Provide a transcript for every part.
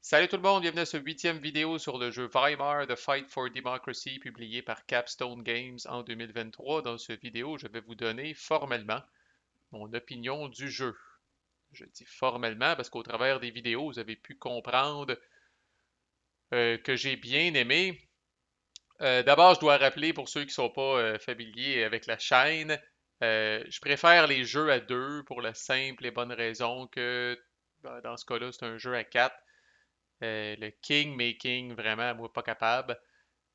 Salut tout le monde, bienvenue à ce huitième vidéo sur le jeu Weimar The Fight for Democracy publié par Capstone Games en 2023. Dans cette vidéo, je vais vous donner formellement mon opinion du jeu. Je dis formellement parce qu'au travers des vidéos, vous avez pu comprendre que j'ai bien aimé. D'abord, je dois rappeler pour ceux qui ne sont pas familiers avec la chaîne, je préfère les jeux à deux pour la simple et bonne raison que dans ce cas-là, c'est un jeu à quatre. Le king making, vraiment, moi, pas capable.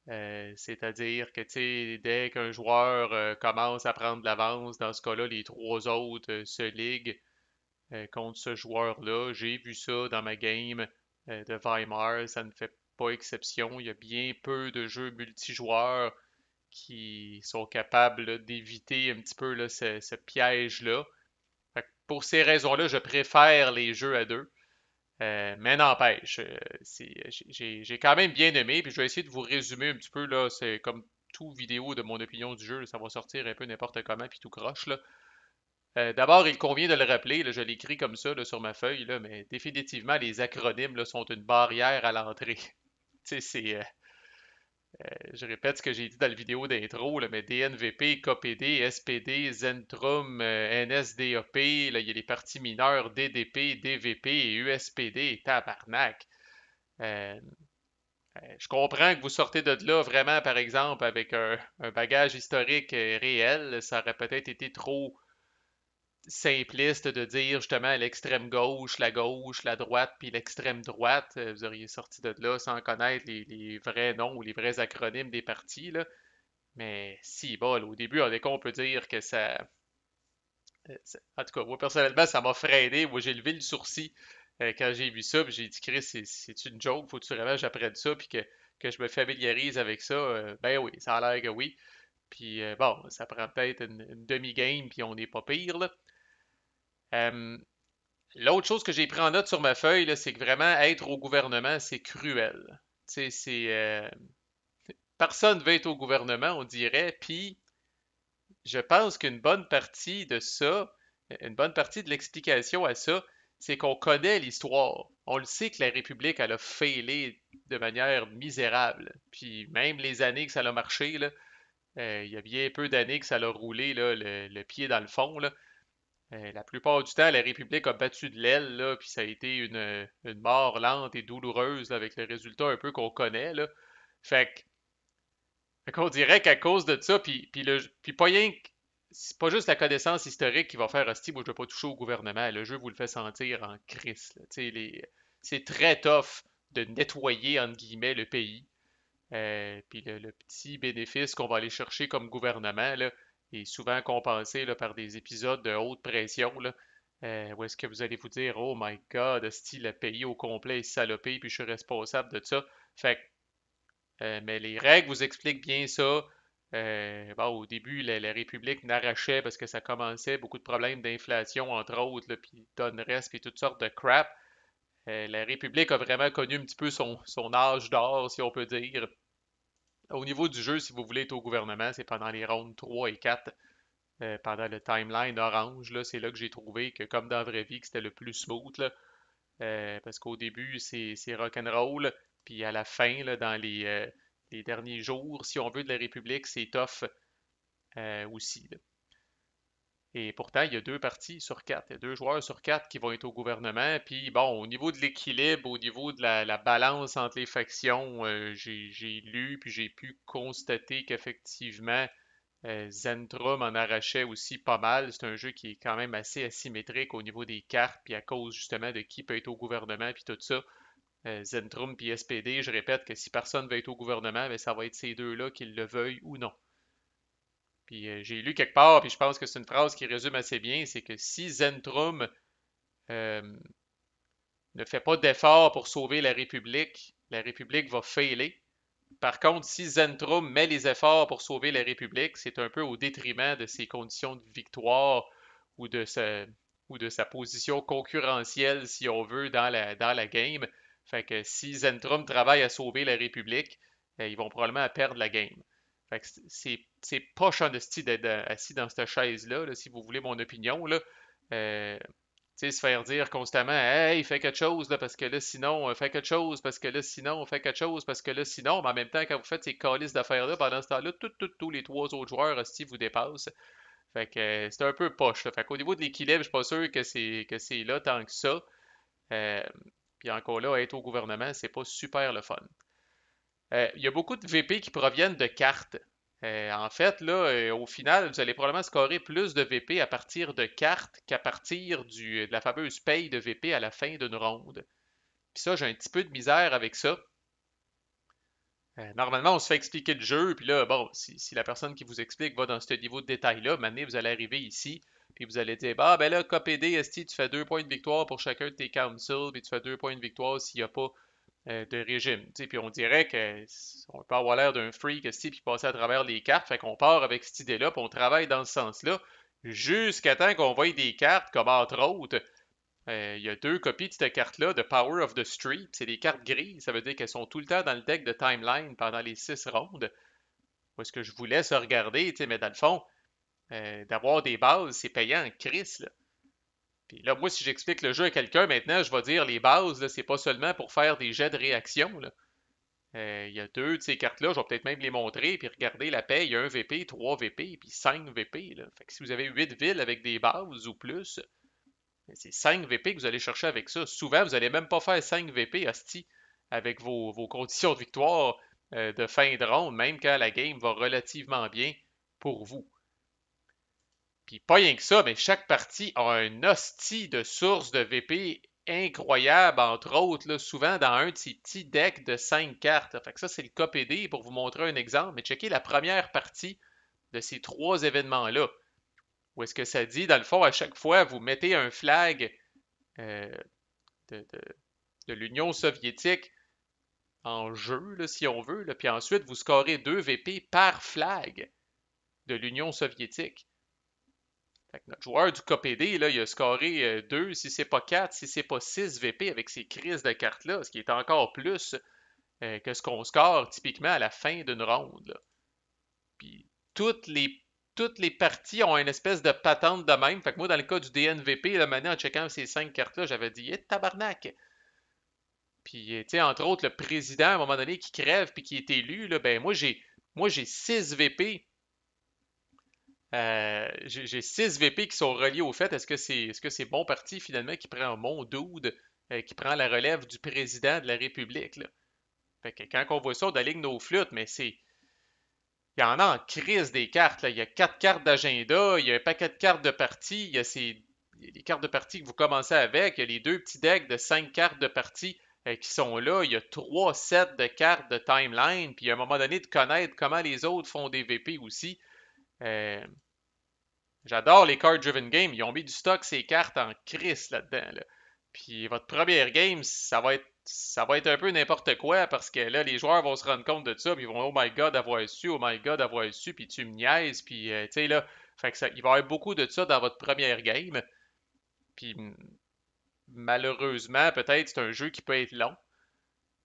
C'est-à-dire que, tu sais, dès qu'un joueur commence à prendre de l'avance, dans ce cas-là, les trois autres se liguent contre ce joueur-là. J'ai vu ça dans ma game de Weimar, ça ne fait pas exception. Il y a bien peu de jeux multijoueurs qui sont capables là, d'éviter un petit peu là, ce piège-là. Fait que pour ces raisons-là, je préfère les jeux à deux. Mais n'empêche, j'ai quand même bien aimé, puis je vais essayer de vous résumer un petit peu, là, c'est comme tout vidéo de mon opinion du jeu, ça va sortir un peu n'importe comment, puis tout croche, là. D'abord, il convient de le rappeler, là, je l'écris comme ça là, sur ma feuille, là, mais définitivement, les acronymes là, sont une barrière à l'entrée. Tu sais, je répète ce que j'ai dit dans la vidéo d'intro, là, mais DNVP, KPD, SPD, Zentrum, NSDAP, là, il y a les parties mineures DDP, DVP et USPD, tabarnak. Euh, je comprends que vous sortez de là vraiment, par exemple, avec un bagage historique réel. Ça aurait peut-être été trop simpliste de dire justement l'extrême gauche, la droite, puis l'extrême droite. Vous auriez sorti de là sans connaître les vrais noms ou les vrais acronymes des partis, là. Mais si, bon, au début, en écho, on peut dire que en tout cas, moi personnellement, ça m'a freiné. Moi, j'ai levé le sourcil quand j'ai vu ça, puis j'ai dit, Chris, c'est une joke, faut-tu vraiment que j'apprenne ça, puis que je me familiarise avec ça? Ben oui, ça a l'air que oui. Puis bon, ça prend peut-être une demi-game, puis on n'est pas pire, là. Euh, L'autre chose que j'ai pris en note sur ma feuille, là, c'est que vraiment être au gouvernement, c'est cruel. Tu sais, personne veut être au gouvernement, on dirait, puis je pense qu'une bonne partie de ça, une bonne partie de l'explication à ça, c'est qu'on connaît l'histoire. On le sait que la République, elle a failé de manière misérable. Puis même les années que ça a marché, là, il y a bien peu d'années que ça a roulé là, le pied dans le fond. Là. La plupart du temps, la République a battu de l'aile, là, puis ça a été une mort lente et douloureuse là, avec le résultat un peu qu'on connaît. Là. Fait qu'on dirait qu'à cause de ça, puis pas rien c'est pas juste la connaissance historique qui va faire hostie, moi je veux pas toucher au gouvernement. Le jeu vous le fait sentir en crise. Là. C'est très tough de nettoyer entre guillemets le pays. Puis le petit bénéfice qu'on va aller chercher comme gouvernement là, est souvent compensé là, par des épisodes de haute pression. Là, où est-ce que vous allez vous dire, oh my god, hostie, le pays au complet est salopé, puis je suis responsable de ça. Fait que mais les règles vous expliquent bien ça. Bon, au début, la République n'arrachait parce que ça commençait, beaucoup de problèmes d'inflation, entre autres, là, puis d'unrest, puis toutes sortes de crap. La République a vraiment connu un petit peu son âge d'or, si on peut dire. Au niveau du jeu, si vous voulez être au gouvernement, c'est pendant les rounds 3 et 4, pendant le timeline orange. Là, c'est là que j'ai trouvé que, comme dans la vraie vie, que c'était le plus smooth. Là, parce qu'au début, c'est rock'n'roll, puis à la fin, là, dans les derniers jours, si on veut, de la République, c'est tough aussi. Là. Et pourtant, il y a deux partis sur quatre, il y a deux joueurs sur quatre qui vont être au gouvernement. Puis bon, au niveau de l'équilibre, au niveau de la balance entre les factions, j'ai lu puis j'ai pu constater qu'effectivement, Zentrum en arrachait aussi pas mal. C'est un jeu qui est quand même assez asymétrique au niveau des cartes, puis à cause justement de qui peut être au gouvernement, puis tout ça. Zentrum puis SPD, je répète que si personne veut être au gouvernement, ben, ça va être ces deux-là, qu'ils le veuillent ou non. Puis j'ai lu quelque part, puis je pense que c'est une phrase qui résume assez bien, c'est que si Zentrum euh, ne fait pas d'effort pour sauver la République va failer. Par contre, si Zentrum met les efforts pour sauver la République, c'est un peu au détriment de ses conditions de victoire ou de sa, ou de sa position concurrentielle, si on veut, dans la game. Fait que si Zentrum travaille à sauver la République, ils vont probablement perdre la game. Fait que c'est poche en esti d'être assis dans cette chaise-là, là, si vous voulez mon opinion. Là. Euh, sais, se faire dire constamment, hey, fais quelque chose là, parce que là, sinon, fais quelque chose, parce que là, sinon, fais quelque chose, parce que là, sinon, mais en même temps, quand vous faites ces calices d'affaires-là, pendant ce temps-là, tous les trois autres joueurs, hostie, vous dépassent. Fait que c'est un peu poche, là. Fait qu'au niveau de l'équilibre, je suis pas sûr que c'est là tant que ça. Euh, Puis encore là, être au gouvernement, c'est pas super le fun. Il y a beaucoup de VP qui proviennent de cartes. En fait, là, au final, vous allez probablement scorer plus de VP à partir de cartes qu'à partir de la fameuse paye de VP à la fin d'une ronde. Puis ça, j'ai un petit peu de misère avec ça. Normalement, on se fait expliquer le jeu, puis là, bon, si la personne qui vous explique va dans ce niveau de détail-là, maintenant, vous allez arriver ici, puis vous allez dire, bah, ben là, KPD, esti, tu fais 2 points de victoire pour chacun de tes councils, puis tu fais 2 points de victoire s'il n'y a pas de régime. Tu sais, puis on dirait qu'on peut avoir l'air d'un freak esti, puis passer à travers les cartes, fait qu'on part avec cette idée-là, puis on travaille dans ce sens-là, jusqu'à temps qu'on voie des cartes, comme entre autres, il y a 2 copies de cette carte-là, de Power of the Street. C'est des cartes grises, ça veut dire qu'elles sont tout le temps dans le deck de Timeline pendant les 6 rondes. Moi, ce que je vous laisse regarder, mais dans le fond, d'avoir des bases, c'est payant en crise, là. Puis là, moi, si j'explique le jeu à quelqu'un, maintenant, je vais dire les bases, là, c'est pas seulement pour faire des jets de réaction, là. Il y a 2 de ces cartes-là, je vais peut-être même les montrer, puis regardez la paye, il y a 1 VP, 3 VP, puis 5 VP, là. Fait que si vous avez 8 villes avec des bases ou plus, c'est 5 VP que vous allez chercher avec ça. Souvent, vous n'allez même pas faire 5 VP, hostie, avec vos conditions de victoire de fin de ronde, même quand la game va relativement bien pour vous. Puis pas rien que ça, mais chaque partie a un hostie de source de VP incroyable, entre autres, là, souvent dans un de ces petits decks de 5 cartes. Fait que ça, c'est le KPD pour vous montrer un exemple. Mais checkez la première partie de ces 3 événements-là. Où est-ce que ça dit, dans le fond, à chaque fois, vous mettez un flag euh, de, de- de l'Union soviétique en jeu, là, si on veut, là, puis ensuite, vous scorez 2 VP par flag de l'Union soviétique. Fait que notre joueur du KPD, là, il a scoré 2, si c'est pas 4, si c'est pas 6 VP avec ces crises de cartes-là, ce qui est encore plus que ce qu'on score typiquement à la fin d'une ronde, là. Puis toutes les, toutes les parties ont une espèce de patente de même. Fait que moi, dans le cas du DNVP, là, maintenant, en checkant ces 5 cartes-là, j'avais dit, tabarnak! Puis, tu sais, entre autres, le président, à un moment donné, qui crève puis qui est élu, là, ben moi j'ai 6 VP. J'ai 6 VP qui sont reliés au fait, est-ce que c'est bon parti finalement qui prend mon dude, qui prend la relève du président de la République, là. Fait que quand on voit ça, on aligne nos flûtes, mais il y en a en crise des cartes, là. Il y a 4 cartes d'agenda, il y a un paquet de cartes de partie, il y a les cartes de partie que vous commencez avec, il y a les 2 petits decks de 5 cartes de partie qui sont là, il y a 3 sets de cartes de timeline, puis à un moment donné de connaître comment les autres font des VP aussi. Euh, J'adore les card-driven games. Ils ont mis du stock ces cartes en crise là-dedans, là. Puis votre première game, ça va être un peu n'importe quoi parce que là, les joueurs vont se rendre compte de ça, puis ils vont oh my god avoir su, oh my god avoir su, puis tu me niaises, puis tu sais là, fait que il va y avoir beaucoup de ça dans votre première game. Puis malheureusement, peut-être c'est un jeu qui peut être long.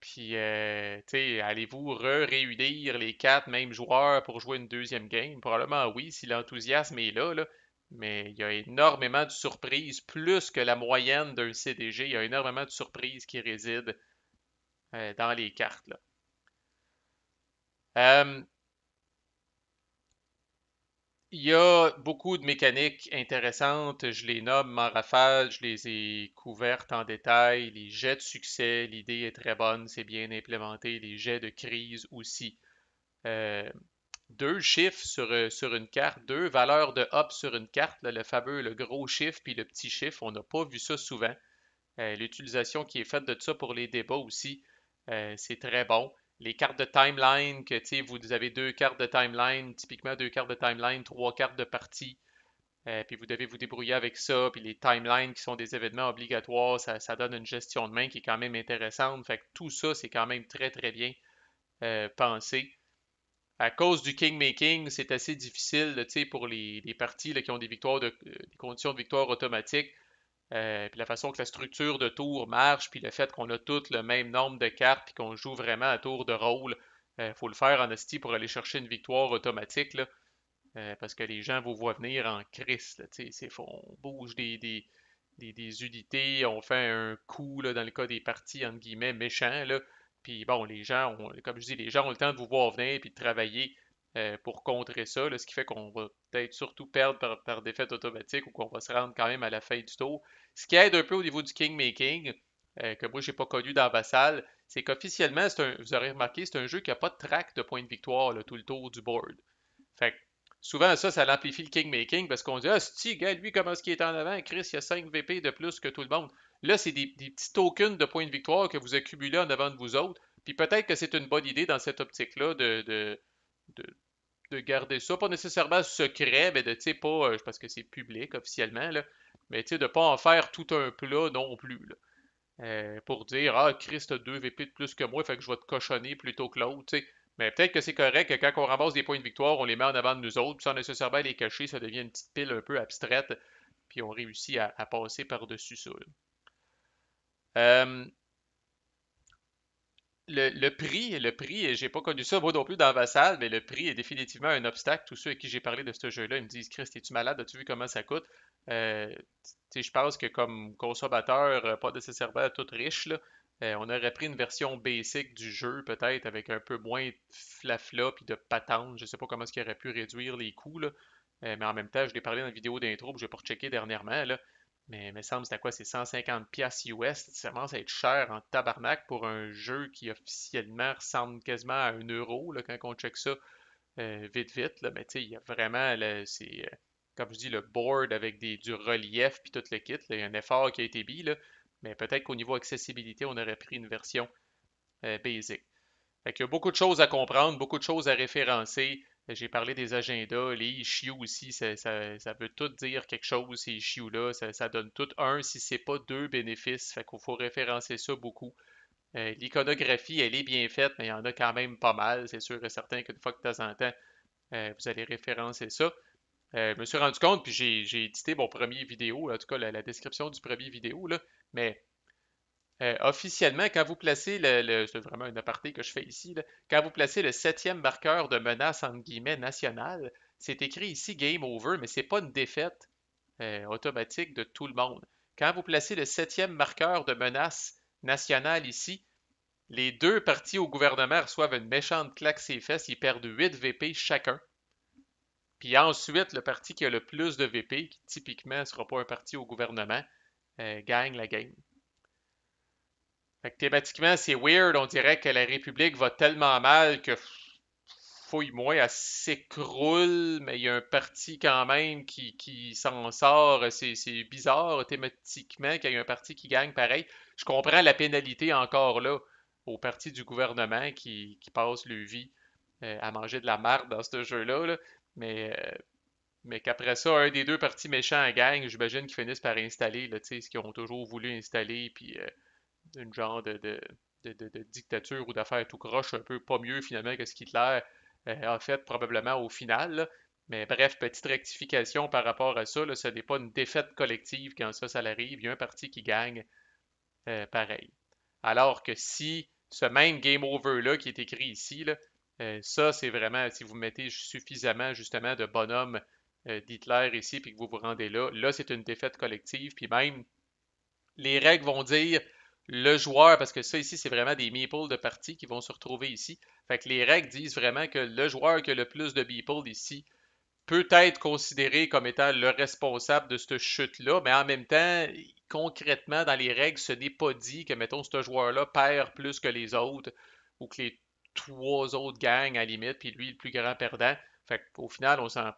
Puis tu sais, allez-vous réunir les 4 mêmes joueurs pour jouer une deuxième game? Probablement oui, si l'enthousiasme est là, là. Mais il y a énormément de surprises, plus que la moyenne d'un CDG. Il y a énormément de surprises qui résident dans les cartes, là. Euh, il y a beaucoup de mécaniques intéressantes. Je les nomme en rafale, je les ai couvertes en détail. Les jets de succès, l'idée est très bonne, c'est bien implémenté. Les jets de crise aussi. Euh, 2 chiffres sur une carte, 2 valeurs de hop sur une carte, là, le fameux, le gros chiffre puis le petit chiffre, on n'a pas vu ça souvent. L'utilisation qui est faite de ça pour les débats aussi, c'est très bon. Les cartes de timeline, que vous avez 2 cartes de timeline, typiquement 2 cartes de timeline, 3 cartes de partie, puis vous devez vous débrouiller avec ça, puis les timelines qui sont des événements obligatoires, ça donne une gestion de main qui est quand même intéressante. Fait que tout ça, c'est quand même très très bien pensé. À cause du king-making, c'est assez difficile là, pour les parties là, qui ont des conditions de victoire automatiques. Puis la façon que la structure de tour marche, puis le fait qu'on a tous le même nombre de cartes, puis qu'on joue vraiment à tour de rôle, il faut le faire en esti pour aller chercher une victoire automatique, là, parce que les gens vous voient venir en crise. Là, on bouge des unités ont fait un coup, là, dans le cas des partis, entre guillemets, méchants, là. Puis bon, comme je dis, les gens ont le temps de vous voir venir puis de travailler pour contrer ça, là, ce qui fait qu'on va peut-être surtout perdre par défaite automatique ou qu'on va se rendre quand même à la fin du tour. Ce qui aide un peu au niveau du kingmaking, que moi j'ai pas connu dans Vassal, c'est qu'officiellement, vous aurez remarqué, c'est un jeu qui n'a pas de track de points de victoire là, tout le tour du board. Fait que souvent, ça l'amplifie le kingmaking parce qu'on dit ah, si, gars, lui, comment est-ce qu'il est en avant? Chris, il y a 5 VP de plus que tout le monde. Là, c'est des petits tokens de points de victoire que vous accumulez en avant de vous autres. Puis peut-être que c'est une bonne idée dans cette optique-là de, de garder ça, pas nécessairement secret, mais de, tu sais, pas, parce que c'est public officiellement, là, mais tu sais, de pas en faire tout un plat non plus, là. Pour dire, ah, Chris, t'as 2 VP de plus que moi, fait que je vais te cochonner plutôt que l'autre, tu sais. Mais peut-être que c'est correct que quand on ramasse des points de victoire, on les met en avant de nous autres, puis sans nécessairement les cacher, ça devient une petite pile un peu abstraite, puis on réussit à passer par-dessus ça, là. Euh, le prix, j'ai pas connu ça moi non plus dans Vassal, mais le prix est définitivement un obstacle. Tous ceux à qui j'ai parlé de ce jeu-là, ils me disent, Chris, es-tu malade? As-tu vu comment ça coûte? Tu sais, je pense que comme consommateur, pas nécessairement tout riche, là, on aurait pris une version basic du jeu, peut-être, avec un peu moins de flafla puis de patente. Je sais pas comment est-ce qu'il aurait pu réduire les coûts, là. Mais en même temps, je l'ai parlé dans la vidéo d'intro, puis je vais pas rechecker dernièrement, là. Mais il me semble c'était quoi? C'est 150 pièces US. Ça commence à être cher en tabarnak pour un jeu qui officiellement ressemble quasiment à 1 euro là, quand on check ça vite vite. Là. Mais tu sais, il y a vraiment comme je dis, le board avec du relief puis tout le kit. Là. Il y a un effort qui a été mis, là. Mais peut-être qu'au niveau accessibilité, on aurait pris une version basic. Fait qu'il y a beaucoup de choses à comprendre, beaucoup de choses à référencer. J'ai parlé des agendas, les issues aussi, ça veut tout dire quelque chose, ces issues-là. Ça donne tout un, si c'est pas deux bénéfices. Fait qu'il faut référencer ça beaucoup. L'iconographie, elle est bien faite, mais il y en a quand même pas mal. C'est sûr et certain qu'une fois que de temps en temps, vous allez référencer ça. Je me suis rendu compte, puis j'ai édité mon premier vidéo, en tout cas la description du premier vidéo, là, mais officiellement, quand vous placez c'est vraiment un aparté que je fais ici, là, quand vous placez le septième marqueur de menace entre guillemets nationale, c'est écrit ici Game Over, mais c'est pas une défaite automatique de tout le monde. Quand vous placez le septième marqueur de menace nationale ici, les deux partis au gouvernement reçoivent une méchante claque ses fesses, ils perdent 8 VP chacun. Puis ensuite, le parti qui a le plus de VP, qui typiquement ne sera pas un parti au gouvernement, gagne la game. Fait que thématiquement, c'est weird. On dirait que la République va tellement mal que fouille-moi, elle s'écroule, mais il y a un parti quand même qui s'en sort. C'est bizarre thématiquement qu'il y ait un parti qui gagne pareil. Je comprends la pénalité encore là au parti du gouvernement qui passe le vie à manger de la marde dans ce jeu-là, là. Mais qu'après ça, un des deux partis méchants gagne, j'imagine qu'ils finissent par installer là, ce qu'ils ont toujours voulu installer, puis une genre de dictature ou d'affaires tout croche, un peu pas mieux finalement que ce qu'Hitler a fait probablement au final. Là. Mais bref, petite rectification par rapport à ça, là, ce n'est pas une défaite collective quand ça arrive. Il y a un parti qui gagne pareil. Alors que si ce même game over-là qui est écrit ici, là, ça c'est vraiment, si vous mettez suffisamment justement de bonhommes d'Hitler ici, puis que vous vous rendez là, là c'est une défaite collective, puis même les règles vont dire le joueur, parce que ça ici, c'est vraiment des meeples de partie qui vont se retrouver ici. Fait que les règles disent vraiment que le joueur qui a le plus de meeples ici peut être considéré comme étant le responsable de cette chute-là, mais en même temps, concrètement, dans les règles, ce n'est pas dit que, mettons, ce joueur-là perd plus que les autres ou que les trois autres gagnent à la limite, puis lui, le plus grand perdant. Fait qu'au final, on s'en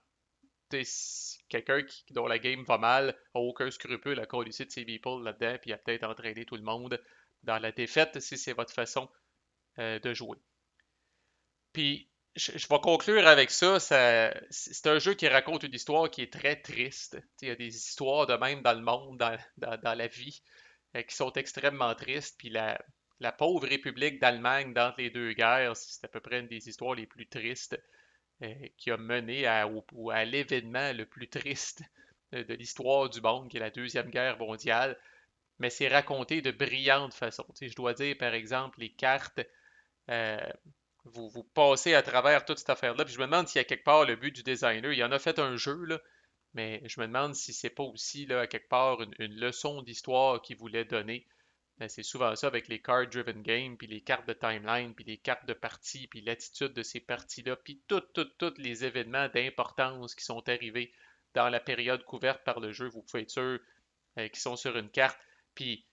quelqu'un dont la game va mal a aucun scrupule à coller de ses people là-dedans, puis a peut-être entraîné tout le monde dans la défaite si c'est votre façon de jouer. Puis, je vais conclure avec ça. C'est un jeu qui raconte une histoire qui est très triste. Il y a des histoires de même dans le monde, dans la vie, qui sont extrêmement tristes. Puis la pauvre République d'Allemagne d'entre les deux guerres, c'est à peu près une des histoires les plus tristes qui a mené à l'événement le plus triste de l'histoire du monde, qui est la Deuxième Guerre mondiale. Mais c'est raconté de brillantes façons. Je dois dire, par exemple, les cartes, euh, vous passez à travers toute cette affaire-là. Puis je me demande s'il y a quelque part le but du designer. Il en a fait un jeu, là, mais je me demande si c'est pas aussi, là, à quelque part, une leçon d'histoire qu'ils voulaient donner. C'est souvent ça avec les card-driven games, puis les cartes de timeline, puis les cartes de partie, puis l'attitude de ces parties-là, puis tous les événements d'importance qui sont arrivés dans la période couverte par le jeu, vous pouvez être sûr, qui sont sur une carte. Puis,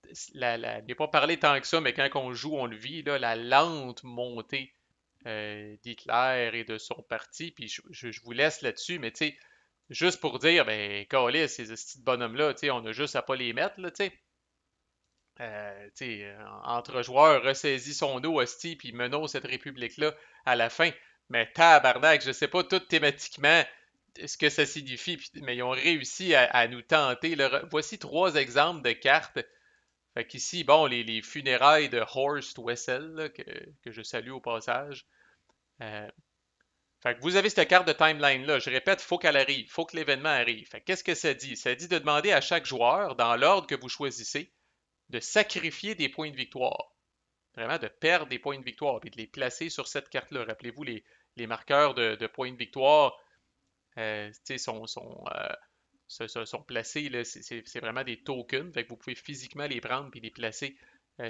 je n'ai pas parlé tant que ça, mais quand on joue, on le vit, là, la lente montée d'Hitler et de son parti. Puis je vous laisse là-dessus, mais tu sais, juste pour dire, ben, calais, ces petits bonhommes-là, tu sais, on a juste à pas les mettre, là, tu sais. Tu sais, entre joueurs, ressaisit son eau, hostie, puis menons cette république-là à la fin. Mais tabarnak, je sais pas tout thématiquement ce que ça signifie, mais ils ont réussi à nous tenter. Voici trois exemples de cartes. Fait qu'ici, bon, les funérailles de Horst Wessel, là, que je salue au passage. Euh, Fait que vous avez cette carte de timeline-là. Je répète, il faut qu'elle arrive. Il faut que l'événement arrive. Fait qu'est-ce que ça dit? Ça dit de demander à chaque joueur, dans l'ordre que vous choisissez, de sacrifier des points de victoire. Vraiment de perdre des points de victoire et de les placer sur cette carte-là. Rappelez-vous, les marqueurs de points de victoire sont placés, là, c'est vraiment des tokens. Fait que vous pouvez physiquement les prendre et les placer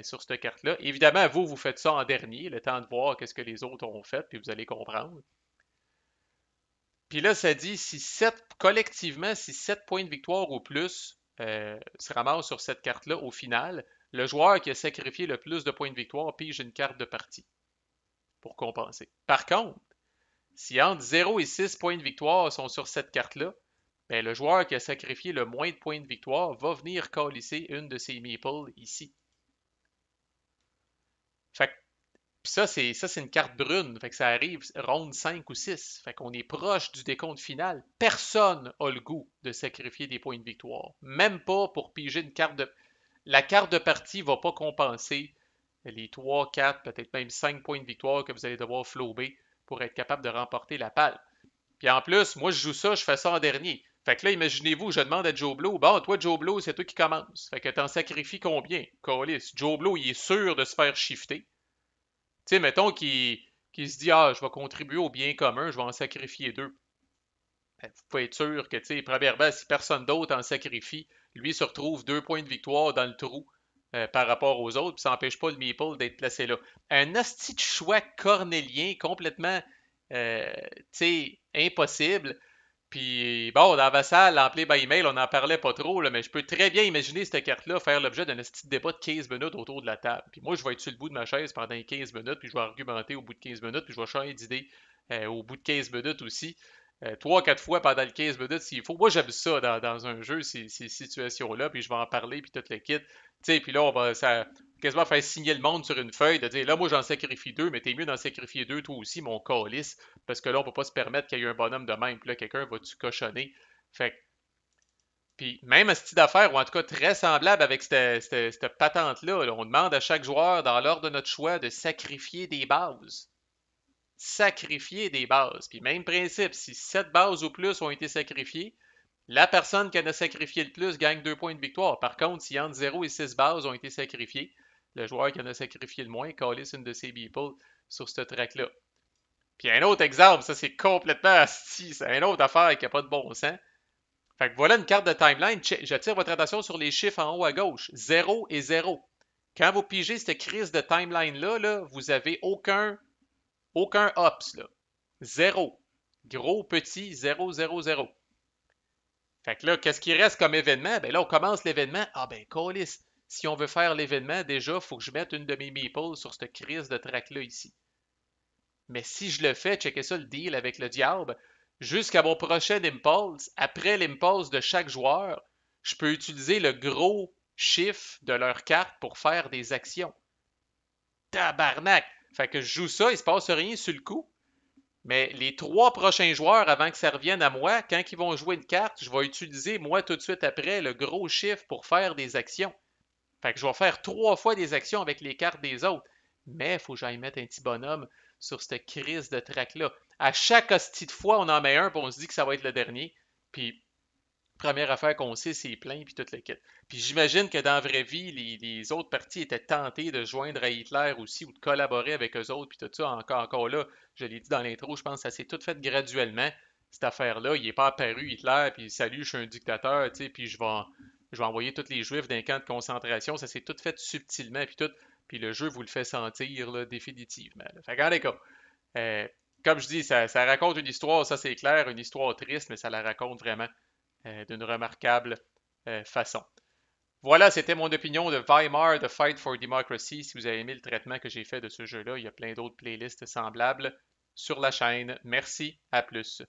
sur cette carte-là. Évidemment, vous faites ça en dernier, le temps de voir qu'est-ce que les autres ont fait, puis vous allez comprendre. Puis là, ça dit collectivement, si 7 points de victoire ou plus se ramassent sur cette carte-là au final, le joueur qui a sacrifié le plus de points de victoire pige une carte de partie pour compenser. Par contre, si entre 0 et 6 points de victoire sont sur cette carte-là, ben, le joueur qui a sacrifié le moins de points de victoire va venir calisser une de ses meeples ici. Fait que ça, c'est une carte brune. Fait que ça arrive ronde 5 ou 6. Fait qu'on est proche du décompte final. Personne n'a le goût de sacrifier des points de victoire. Même pas pour piger une carte de. La carte de partie ne va pas compenser les 3, 4, peut-être même 5 points de victoire que vous allez devoir flober pour être capable de remporter la palle. Puis en plus, moi je joue ça, je fais ça en dernier. Fait que là, imaginez-vous, je demande à Joe Blow, bon, toi Joe Blow, c'est toi qui commence. Fait que t'en sacrifies combien? Callis, Joe Blow, il est sûr de se faire shifter. Tu sais, mettons qu'il se dit, ah, je vais contribuer au bien commun, je vais en sacrifier deux. Ben, vous pouvez être sûr que, tu sais, premièrement, si personne d'autre en sacrifie, lui se retrouve 2 points de victoire dans le trou par rapport aux autres, puis ça n'empêche pas le Meeple d'être placé là. Un hostie de choix cornélien complètement, tu sais, impossible. Puis bon, dans Vassal, l'emplé by email, on n'en parlait pas trop, là, mais je peux très bien imaginer cette carte-là faire l'objet d'un petit débat de 15 minutes autour de la table. Puis moi, je vais être sur le bout de ma chaise pendant 15 minutes, puis je vais argumenter au bout de 15 minutes, puis je vais changer d'idée au bout de 15 minutes aussi. 3-4 fois pendant le 15 minutes s'il faut. Moi, j'aime ça dans un jeu, ces situations-là, puis je vais en parler, puis tout le kit. Tu sais, puis là, on va quasiment faire signer le monde sur une feuille, de dire, là, moi, j'en sacrifie deux, mais t'es mieux d'en sacrifier deux, toi aussi, mon calice, parce que là, on peut pas se permettre qu'il y ait un bonhomme de même, puis là, quelqu'un va-tu cochonner. Fait que, puis même à ce type d'affaire, ou en tout cas très semblable avec cette patente-là, là, on demande à chaque joueur, dans l'ordre de notre choix, de sacrifier des bases. Sacrifier des bases. Puis même principe, si 7 bases ou plus ont été sacrifiées, la personne qui en a sacrifié le plus gagne 2 points de victoire. Par contre, si entre 0 et 6 bases ont été sacrifiées, le joueur qui en a sacrifié le moins calisse une de ses beeples sur ce track-là. Puis un autre exemple, ça c'est complètement asti, c'est une autre affaire qui n'a pas de bon sens. Fait que voilà une carte de timeline. J'attire votre attention sur les chiffres en haut à gauche. 0 et 0. Quand vous pigez cette crise de timeline-là, là, vous n'avez aucun ops, là. Zéro. Gros, petit, 0, 0, 0. Fait que là, qu'est-ce qui reste comme événement? Ben là, on commence l'événement. Ah ben, câlisse. Si on veut faire l'événement, déjà, il faut que je mette une de mes meeples sur cette crise de track-là ici. Mais si je le fais, checker ça, le deal avec le diable, jusqu'à mon prochain impulse, après l'impulse de chaque joueur, je peux utiliser le gros chiffre de leur carte pour faire des actions. Tabarnak! Fait que je joue ça, il se passe rien sur le coup. Mais les trois prochains joueurs, avant que ça revienne à moi, quand ils vont jouer une carte, je vais utiliser, moi, tout de suite après, le gros chiffre pour faire des actions. Fait que je vais faire 3 fois des actions avec les cartes des autres. Mais il faut que j'aille mettre un petit bonhomme sur cette crise de track-là. À chaque hostie de fois, on en met un, puis on se dit que ça va être le dernier. Puis première affaire qu'on sait, c'est plein, puis toute la quête. Puis j'imagine que dans la vraie vie, les autres partis étaient tentés de joindre à Hitler aussi ou de collaborer avec eux autres, puis tout ça, encore là, je l'ai dit dans l'intro, je pense que ça s'est tout fait graduellement. cette affaire-là. Il n'est pas apparu, Hitler, puis salut, je suis un dictateur, tu sais, puis je vais envoyer tous les Juifs d'un camp de concentration. Ça s'est tout fait subtilement, puis tout. Puis le jeu vous le fait sentir, là, définitivement. Là. Fait qu'en les cas, euh, comme je dis, ça raconte une histoire, ça c'est clair, une histoire triste, mais ça la raconte vraiment d'une remarquable façon. Voilà, c'était mon opinion de Weimar, de Fight for Democracy. Si vous avez aimé le traitement que j'ai fait de ce jeu-là, il y a plein d'autres playlists semblables sur la chaîne. Merci, à plus.